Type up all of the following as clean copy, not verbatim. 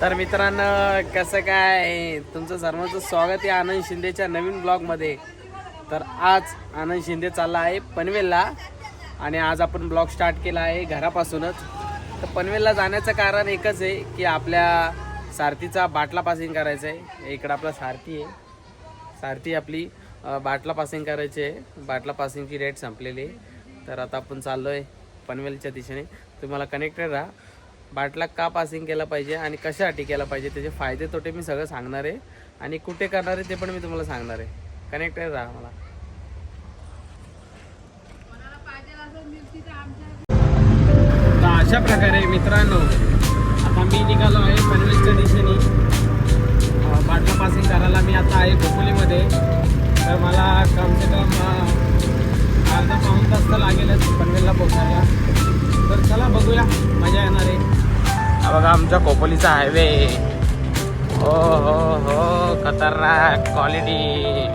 तर मित्रांनो, कसं काय तुमचं सर्वांचं स्वागत आहे आनंद शिंदेच्या नवीन ब्लॉगमध्ये. तर आज आनंद शिंदे चालला आहे पनवेलला आणि आज आपण ब्लॉग स्टार्ट केला आहे घरापासूनच. तर पनवेलला जाण्याचं कारण एकच आहे की आपल्या सारथीचा बाटला पासिंग करायचा आहे. इकडं आपला सारथी आहे, सारथी आपली बाटला पासिंग करायची आहे. बाटला पासिंगची डेट संपलेली आहे. तर आता आपण चाललो आहे पनवेलच्या दिशेने. तुम्हाला कनेक्टेड राहा. बाटला का पासिंग केला पाहिजे आणि कशासाठी केला पाहिजे, त्याचे फायदे तोटे मी सगळं सांगणार आहे आणि कुठे करणार आहे ते पण मी तुम्हाला सांगणार आहे. कनेक्टेड राहा मला. तर अशा प्रकारे मित्रांनो, आता मी निघालो आहे पनवेलच्या दिशेने. बाटला पासिंग करायला मी आता आहे खोपोलीमध्ये. तर मला कम से कम अर्धा पाऊण तास तर लागेलच पनवेलला पोहोचायला. तर चला बघूया, मजा येणार आहे. हा बघा आमच्या खोपोलीचा हायवे. हो हो हो, खतरनाक क्वालिटी.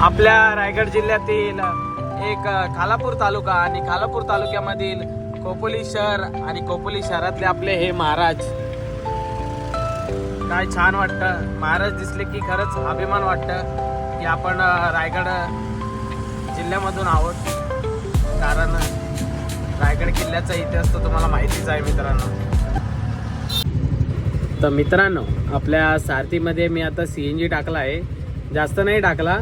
आपल्या रायगड जिल्ह्यातील एक खालापूर तालुका आणि खालापूर तालुक्यामधील खोपोली शहर आणि खोपोली शहरातले आपले हे महाराज. काय छान वाटतं महाराज दिसले की खरंच अभिमान वाटतं की आपण रायगड जिल्ह्यामधून आहोत. कारण रायगड किल्ल्याचा इतिहास तर तुम्हाला माहितीच आहे मित्रांनो. तर मित्रांनो, आपल्या सारथीमध्ये मी आता CNG टाकला आहे. जास्त नाही टाकला,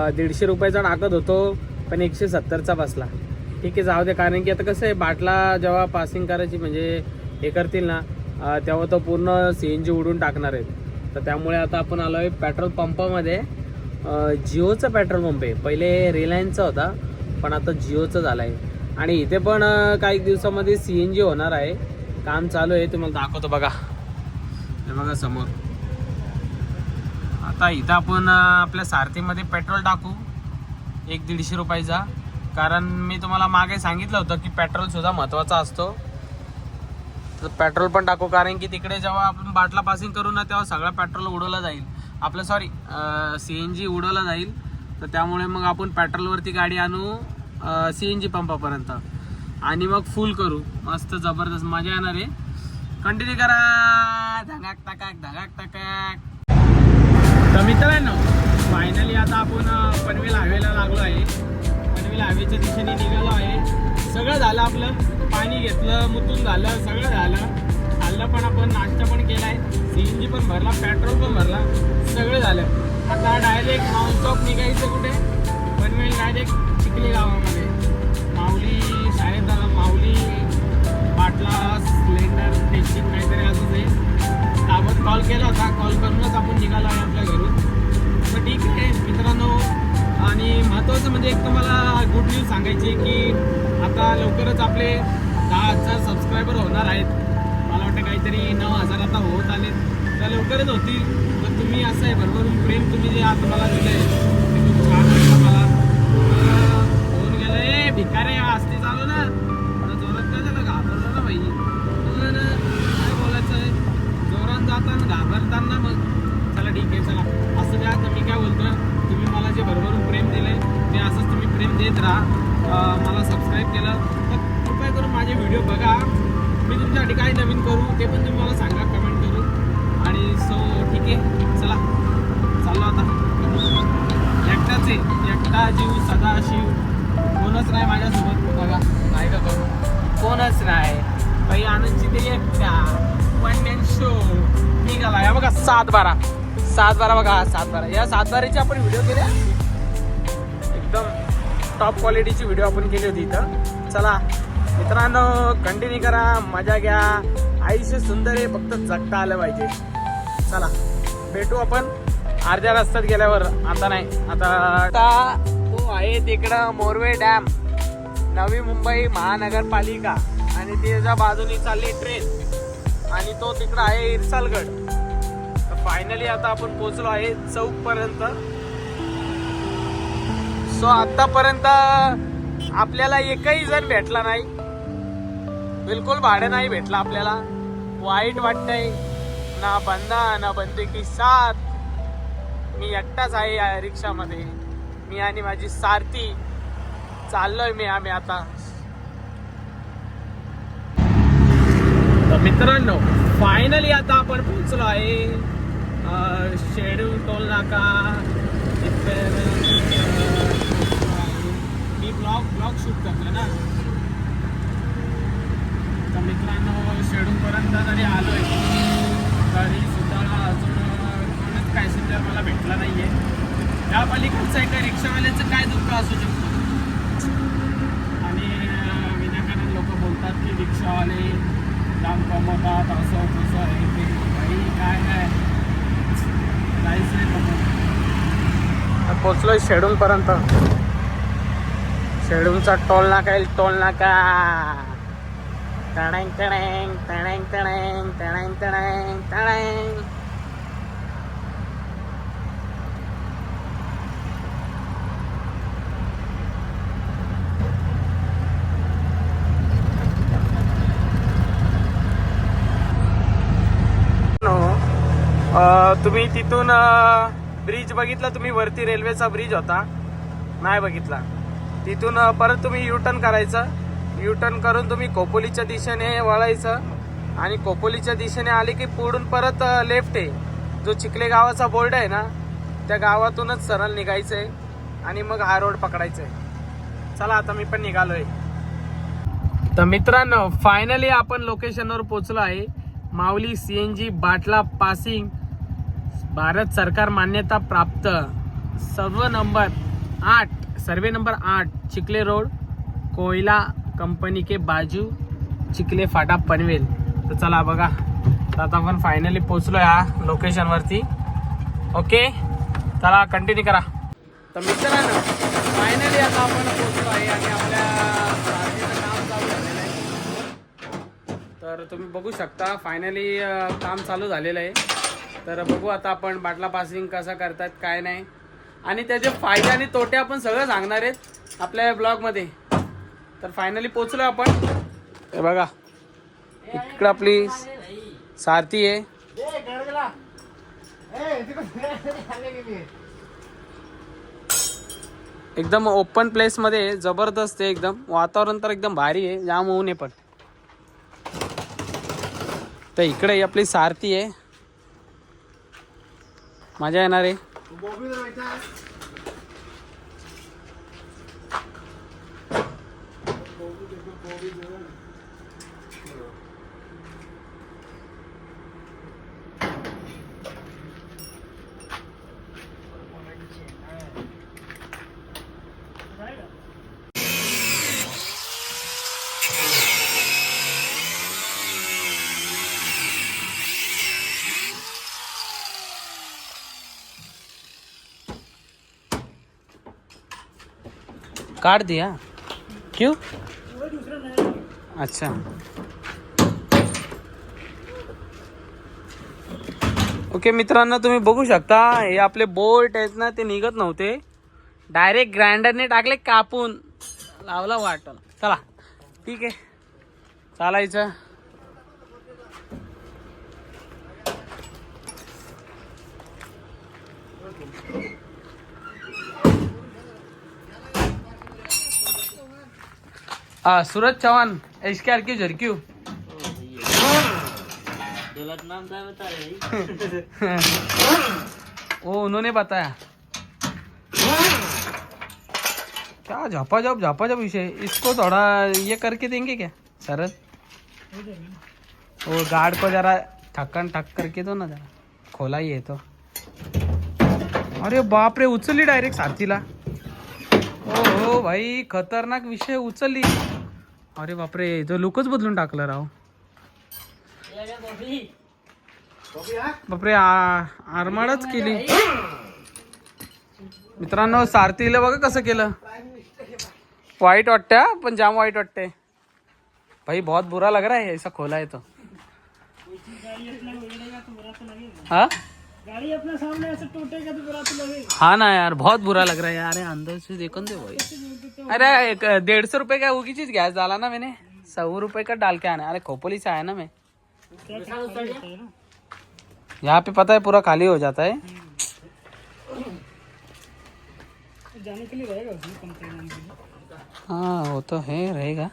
150 रुपयाचा टाकत होतो पण 170चा बसला. ठीक आहे, जाऊ दे. कारण की आता कसं आहे, बाटला जेव्हा पासिंग करायची म्हणजे हे करतील ना, तेव्हा तो पूर्ण CNG उडून टाकणार आहेत. तर त्यामुळे आता आपण आलो आहे पेट्रोल पंपामध्ये. जिओचा पेट्रोल पंप आहे. पहिले रिलायन्सचा होता पण आता जिओचा झाला आहे. आणि इथे पण काही दिवसामध्ये CNG होणार आहे. काम चालू आहे, तुम्हाला दाखवतो बघा. हे बघा समोर. आता इथं आपण आपल्या सारथीमध्ये पेट्रोल टाकू 150 रुपयाचा. कारण मी तुम्हाला मागे सांगितलं होतं की पेट्रोलसुद्धा महत्त्वाचा असतो. तर पेट्रोल पण टाकू, कारण की तिकडे जेव्हा आपण बाटला पासिंग करू ना तेव्हा सगळं पेट्रोल उडवलं जाईल आपलं. सॉरी, CNG उडवलं जाईल. तर त्यामुळे मग आपण पेट्रोलवरती गाडी आणू CNG पंपापर्यंत आणि मग फुल करू. मस्त जबरदस्त मजा येणार आहे. कंटिन्यू करा. धगाक टाकाक धगाक टाकाक. तर मित्रांनो, फायनली आता आपण पनवेल हायवेला लागलो आहे. पनवेल हायवेच्या दिशेने निघालो आहे. सगळं झालं आपलं. पाणी घेतलं, मुतून झालं, सगळं झालं. खाल्लं पण आपण, नाश्ता पण केला आहे, CNG पण भरला, पेट्रोल पण भरला, सगळं झालं. आता डायरेक्ट नॉनस्टॉप निघायचं कुठे? पनवेल डायरेक्ट चिखली गावामध्ये. माऊली शाळेत आला, माऊली बाटला स्प्लेंडर टेस्टिंग काहीतरी असंच आहे. आपण कॉल केला होता, कॉल करूनच आपण निघालो आहे आपल्या घरून. तर ठीक आहे मित्रांनो. आणि महत्त्वाचं म्हणजे एक तुम्हाला गुड न्यूज सांगायची की आता लवकरच आपले 10,000 सबस्क्रायबर होणार आहेत. मला वाटतं काहीतरी 9,000 आता होत आले. तर लवकरच होतील. तर तुम्ही असं आहे भरभरून प्रेम तुम्ही जे आज मला दिलं आहे ते खूप छान वाटतं मला. होऊन गेलं आहे भिकारे असते चालू ना. जोरात काय झालं, घाबरलं ना भाई. काय बोलायचं आहे, जोरात जाताना घाबरताना. मग चला ठीक आहे, चला असं द्या. तर मी काय बोलतो, तुम्ही मला जे भरभरून प्रेम दिलं आहे ते असंच तुम्ही प्रेम देत राहा. मला सबस्क्राईब केलं तर कृपया करून माझे व्हिडिओ बघा. मी तुमच्यासाठी काय नवीन करू ते पण तुम्ही मला सांगा कमेंट करून. आणि ठीक आहे, चला चाललो आता. एकटाच आहे, एकटा जीव सदाशिव. कोणच नाही माझ्यासोबत बघा. नाही का करू, कोणच नाही काही. आनंदची ते एकटा वन मॅन शो निघाला. या बघा 7-12 बघा. 7-12 या 7-12चे आपण व्हिडिओ केले. एकदम टॉप क्वालिटीची व्हिडिओ आपण केली होती इथं. चला मित्रांनो, कंटिन्यू करा, मजा घ्या. आयुष्य सुंदर आहे, फक्त जगता आलं पाहिजे. चला भेटू आपण अर्ध्या रस्त्यात गेल्यावर. आता नाही, आता तो आहे तिकडं मोरवे डॅम, नवी मुंबई महानगरपालिका. आणि त्याच्या बाजूने चालली ट्रेन आणि तो तिकडं आहे इरसालगड. तर फायनली आता आपण पोहोचलो आहे चौकपर्यंत. सो आतापर्यंत आपल्याला एकही जण भेटला नाही, बिलकुल भाडं नाही भेटला आपल्याला. वाईट वाटतंय. ना बंदा ना बंदे की साथ. मी एकटाच आहे या रिक्षामध्ये, मी आणि माझी सारथी. चाललोय आम्ही आता मित्रांनो फायनली आता आपण पोहोचलो आहे शेड्यूल टोल नाका. मी ब्लॉग शूट करतो ना. तर मित्रांनो शेड्यूलपर्यंत जरी आलो आहे तरी सुद्धा अजून कोणीच पॅसेंजर मला भेटला नाही आहे. त्या पलीकडचं एका रिक्षावाल्याचं काय दुःख असू शकतं. आणि विनाकारण लोक बोलतात की रिक्षावाले जाम कमवतात असं तसं आहे ते. काही काय काहीच नाही. पोचलोय शेड्यूलपर्यंत. शेड्यूलचा टोल नाका येईल. टोल नाका टणॅंग टणॅंग टणॅंग टणॅंग टणॅंग टणॅंग टणॅंग. तुम्ही तिथून ब्रिज बघितला. तुम्ही वरती रेल्वेचा ब्रिज होता नाही बघितला. तिथून परत तुम्ही युटर्न करायचं. युटर्न करून तुम्ही खोपोलीच्या दिशेने वळायचं आणि खोपोलीच्या दिशेने आले की पुढून परत लेफ्ट आहे. जो चिखले गावाचा बोर्ड आहे ना त्या गावातूनच सरळ निघायचं आहे आणि मग हा रोड पकडायचा आहे. चला आता मी पण निघालोय. तर मित्रांनो फायनली आपण लोकेशनवर पोहोचलो आहे. माऊली CNG बाटला पासिंग भारत सरकार मान्यता प्राप्त सर्वे नंबर 8 चिखले रोड कोयला कंपनी के बाजू चिखले फाटा पनवेल. तर चला बघा आता आपण फायनली पोहोचलो या लोकेशन वरती. ओके चला कंटिन्यू करा. तर मित्रांनो फायनली आता आपण पोहोचलो आहे आणि आपल्या सारथीचं काम चालू झालेलं आहे. तर तुम्ही बघू शकता फायनली काम चालू झालेलं आहे. तर बघू आता आपण बाटला पासिंग कसं करतात काय नाही आणि त्याचे फायदे आणि तोटे आपण सगळं सांगणार आहेत आपल्या ब्लॉगमध्ये. तर फायनली पोचलो आपण. हे बघा इकडं आपली सारथी आहे. एकदम ओपन प्लेस मध्ये जबरदस्त आहे. एकदम वातावरण तर एकदम भारी आहे. जाम ऊन आहे पण. तर इकडे आपली सारथी आहे. मजा येणार आहे. काट दिया क्यों? अच्छा ओके मित्रांनो तुम्ही बघू शकता हे आपले बोल्ट आहेत ना ते निघत नव्हते. डायरेक्ट ग्राइंडरने टाकले कापून लावला वाटण. चला ठीक आहे चालायचं. सूरज चौहान HKR की झरक्यू गलत नाम क्या बता रहे वो उन्होंने बताया. क्या झापा विषय. इसको थोड़ा ये करके देंगे क्या सरल. वो गार्ड को जरा ठक करके दो ना जरा. खोला ही है तो. अरे बाप रे उचलली डायरेक्ट सारथीला. हो भाई खतरनाक विषय उचलली. अरे बापरे तो लुकच बदलून टाकला राव. बापरे आरमाडच केली. मित्रांनो सारथीला बघा कसं केलं. वाईट वाटते पण जाम वाईट वाटते भाई. बहुत बुरा लग रहा है ऐसा खोला है तो. हाँ गाड़ी अपने सामने ऐसे टूटेगा तो बुरा तो लगेगा. हाँ ना यार बहुत बुरा लग रहा है यार. अंदर से देखो दे भाई. अरे 150 रुपए का वो की चीज गैस डाला ना मैंने. 100 रुपए का डाल के आना. अरे खोपोली से आया ना मैं. यहाँ पे पता है पूरा खाली हो जाता है. जाने के लिए रहेगा उसमें कंप्लेन. हाँ वो तो है रहेगा.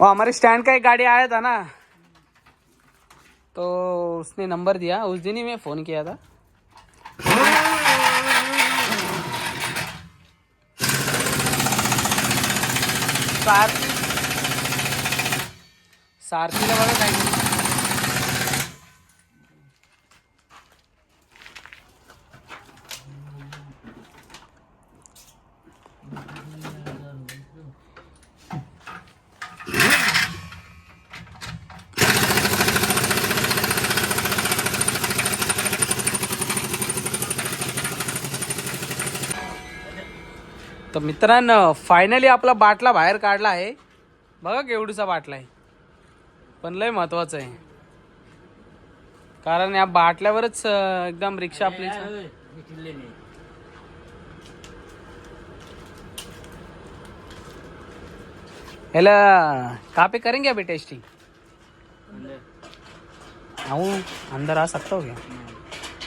वो हमारे स्टैंड का एक गाड़ी आया था ना, तो उसने नंबर दिया, उस दिन ही मैं फ़ोन किया था। सारथीला बघा काय तर मित्रांनो फायनली आपला बाटला बाहेर काढला आहे बघा, केवढूचा बाटला आहे, पण लय महत्वाचं आहे कारण या बाटल्यावरच एकदम रिक्षा आपली हेला कहाँ पे करेंगे अभी टेस्टिंग? आऊँ अंदर आ सकता हो क्या?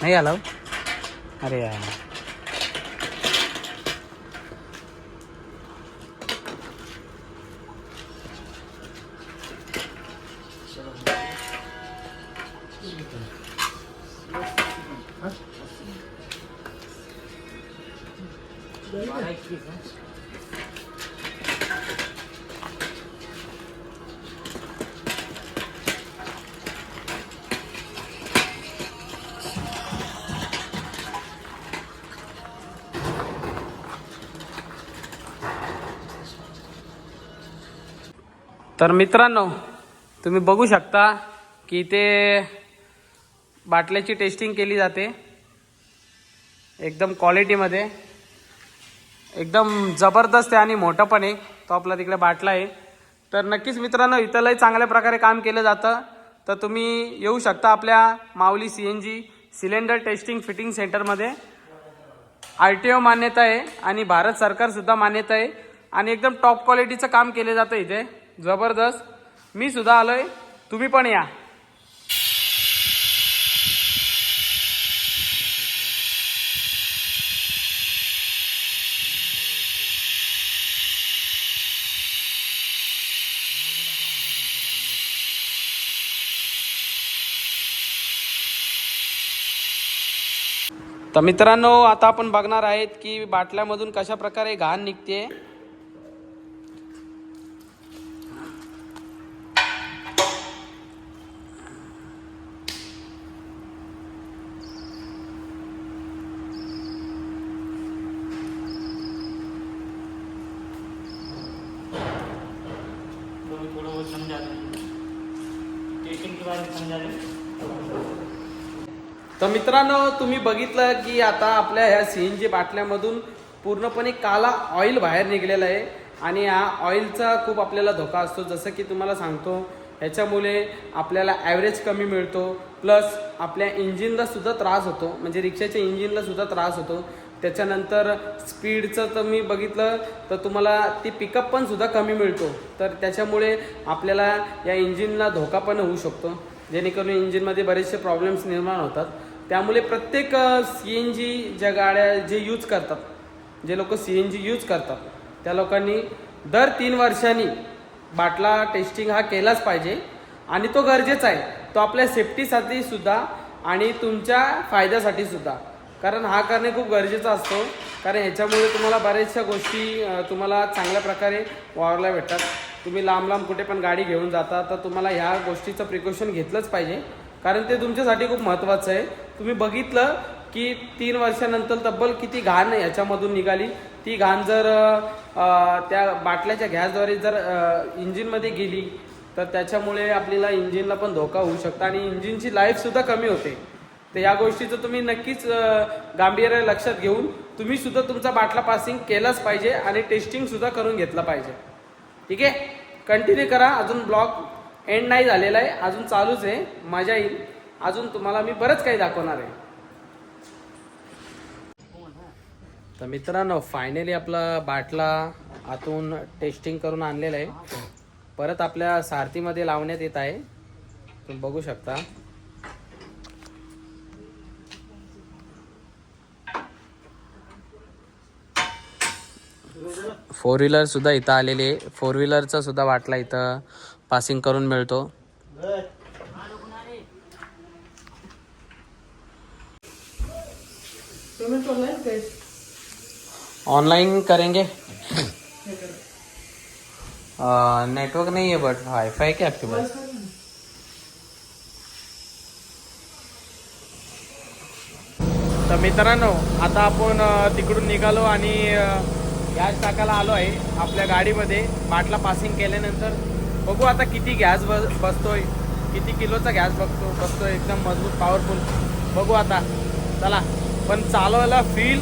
नहीं अलाउ? अरे यार तर मित्रांनो तुम्ही बघू शकता की ते बाटल्याची टेस्टिंग केली जाते एकदम क्वालिटीमध्ये, एकदम जबरदस्त आहे आणि मोठा पण आहे तो आपला तिकडे बाटला आहे। तर नक्कीच मित्रांनो इथलंही चांगल्या प्रकारे काम केलं जातं, तर तुम्ही येऊ शकता आपल्या माऊली CNG सिलेंडर टेस्टिंग फिटिंग सेंटरमध्ये। RTO मान्यता आहे आणि भारत सरकार सुद्धा मान्यता आहे आणि एकदम टॉप क्वालिटीचं काम केलं जातं इथे, जबरदस्त। मी सुद्धा आलोय, तुम्ही पण या। तर मित्रांनो आता आपण बघणार आहेत की बाटल्यामधून कशा प्रकारे घाण निघते। तर मित्रांनो तुम्ही बघितलं की आता आपल्या ह्या CNG बाटल्यामधून पूर्णपणे काला ऑइल बाहेर निघलेला आहे आणि या ऑइलचा खूप आपल्याला धोका असतो। जसं की तुम्हाला सांगतो ह्याच्यामुळे आपल्याला ॲव्हरेज कमी मिळतो, प्लस आपल्या इंजिनला सुद्धा त्रास होतो, म्हणजे रिक्षाच्या इंजिनला सुद्धा त्रास होतो। त्याच्यानंतर स्पीडचं तर मी बघितलं तर तुम्हाला ती पिकअप पण सुद्धा कमी मिळतो, तर त्याच्यामुळे आपल्याला या इंजिनला धोका पण होऊ शकतो, जेणेकरून इंजिनमध्ये बरेचसे प्रॉब्लेम्स निर्माण होतात। त्यामुळे प्रत्येक CNG ज्या गाड्या जे यूज करतात, जे लोक CNG यूज करतात त्या लोकांनी दर 3 वर्षांनी बाटला टेस्टिंग हा केलाच पाहिजे आणि तो गरजेचा आहे, तो आपल्या सेफ्टीसाठी सुद्धा आणि तुमच्या फायद्यासाठी सुद्धा, कारण हा करणे खूप गरजेचा असतो। कारण ह्याच्यामुळे तुम्हाला बऱ्याचशा गोष्टी तुम्हाला चांगल्या प्रकारे वावरल्या भेटतात। तुम्ही लांब लांब कुठे पण गाडी घेऊन जाता तर तुम्हाला ह्या गोष्टीचं प्रिकॉशन घेतलंच पाहिजे, कारण ते तुमच्यासाठी खूप महत्त्वाचं आहे। तुम्ही बघितलं की 3 वर्षानंतर तब्बल किती घाण ह्याच्यामधून निघाली, ती घाण जर त्या बाटल्याच्या गॅसद्वारे जर इंजिनमध्ये गेली तर त्याच्यामुळे आपल्याला इंजिनला पण धोका होऊ शकतो आणि इंजिनची लाईफसुद्धा कमी होते। तर या गोष्टीचं तुम्ही नक्कीच गांभीर्य लक्षात घेऊन तुम्ही सुद्धा तुमचा बाटला पासिंग केलाच पाहिजे आणि टेस्टिंगसुद्धा करून घेतलं पाहिजे। ठीक आहे, कंटिन्यू करा, अजून ब्लॉग एंड नाही झालेला आहे, अजून चालूच आहे, मजा येईल, अजून तुम्हाला मी बरंच काही दाखवणार आहे। तर मित्रांनो फायनली आपला बाटला आतून टेस्टिंग करून आणलेला आहे, परत आपल्या सारथीमध्ये लावण्यात येत आहे, तुम्ही बघू शकता। फोर व्हीलर सुद्धा इथं आलेली आहे. फोर व्हीलरचा सुद्धा बाटला इथं पासिंग करून मिळतो. ऑनलाइन करेंगे. नेटवर्क नहीं है बट वाईफाई क्या आपके पास? तर मित्रांनो आता आपण तिकडून निघालो आणि गॅस टाकायला आलो आहे आपल्या गाडीमध्ये. बाटला पासिंग केल्यानंतर बघू आता किती गॅस बसतोय, किती किलोचा गॅस बसतोय. एकदम मजबूत पॉवरफुल बघू आता. चला, पण चालवायला फील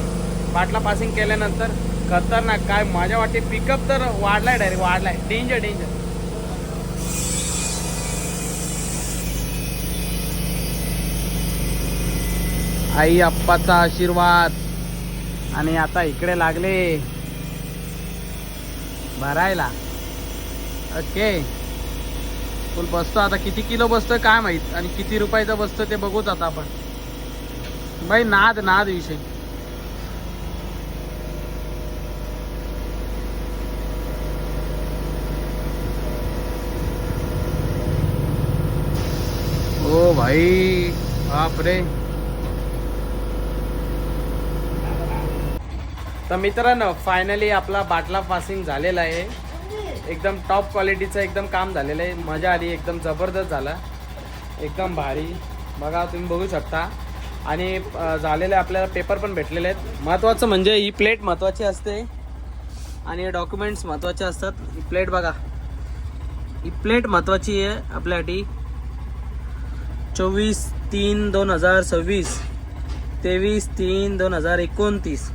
बाटला पासिंग केल्यानंतर खतरनाक. काय माझ्या वाटते पिकअप तर वाढलाय, डायरेक्ट वाढलाय. Danger danger. आई अप्पाचा आशीर्वाद. आणि आता इकडे लागले भरायला. ओके, फुल बसतो आता. किती किलो बसतोय काय माहित आणि किती रुपयाचा बसतोय ते बघूच आता आपण. भाई नाद विषय. ओ भाई बाप रे. तर मित्रांनो फायनली आपला बाटला पासिंग झालेला आहे. एकदम टॉप क्वालिटीचं एकदम काम झालेलं आहे. मजा आली, एकदम जबरदस्त झालं, एकदम भारी. बघा तुम्ही बघू शकता. आणि झालेले आपल्याला पेपर पण भेटलेले आहेत. महत्त्वाचं म्हणजे ही प्लेट महत्त्वाची असते आणि डॉक्युमेंट्स महत्त्वाचे असतात. ही प्लेट बघा, ही प्लेट महत्त्वाची आहे आपल्यासाठी. 24/3/2026, 23/3/2029.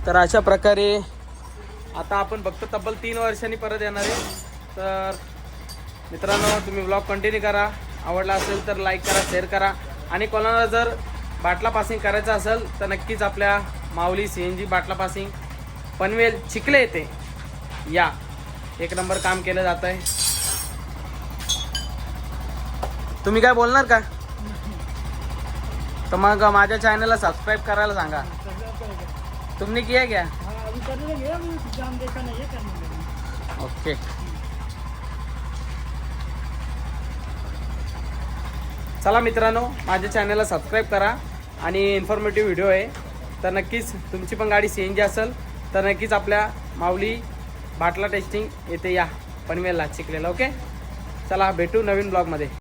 तर अशा प्रकारे आता आपण फक्त तब्बल 3 वर्षांनी परत येणार आहे. तर मित्रांनो तुम्ही ब्लॉग कंटिन्यू करा. आवडला असेल तर लाईक करा, शेअर करा. आणि कोणाला जर बाटला पासिंग करायचं असेल तर नक्कीच आपल्या माऊली CNG बाटला पासिंग पनवेल चिखले येते या. एक नंबर काम केलं जात आहे. तुम्ही काय बोलणार का? तर मग माझ्या चॅनलला सबस्क्राईब करायला सांगा. तुमने किया क्या? ओके. चला मित्रांनो, माझ्या चॅनलला सबस्क्राईब करा आणि इन्फॉर्मेटिव्ह व्हिडिओ आहे. तर नक्कीच तुमची पण गाडी CNG असेल तर नक्कीच आपल्या माऊली बाटला टेस्टिंग येथे या पनवेलला चिखलेला. ओके, चला भेटू नवीन ब्लॉगमध्ये.